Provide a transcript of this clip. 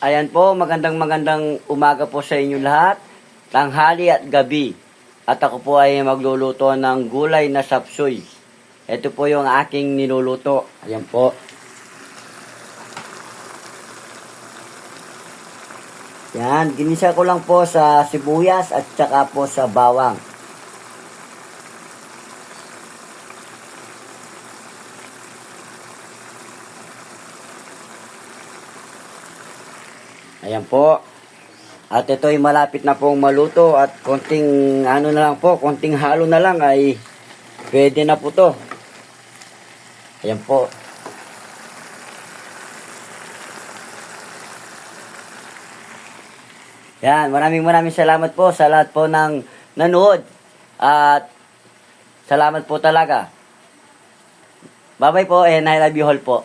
Ayan po, magandang umaga po sa inyo lahat, tanghali at gabi. At ako po ay magluluto ng gulay na sapsoy. Ito po yung aking niluluto. Ayan po. Yan, ginisa ko lang po sa sibuyas at saka po sa bawang. Ayan po. At ito ay malapit na pong maluto at konting ano na lang po, konting halo na lang ay pwede na po to. Ayan po. Yan, maraming salamat po sa lahat po ng nanood. At salamat po talaga. Bye-bye po and I love you all po.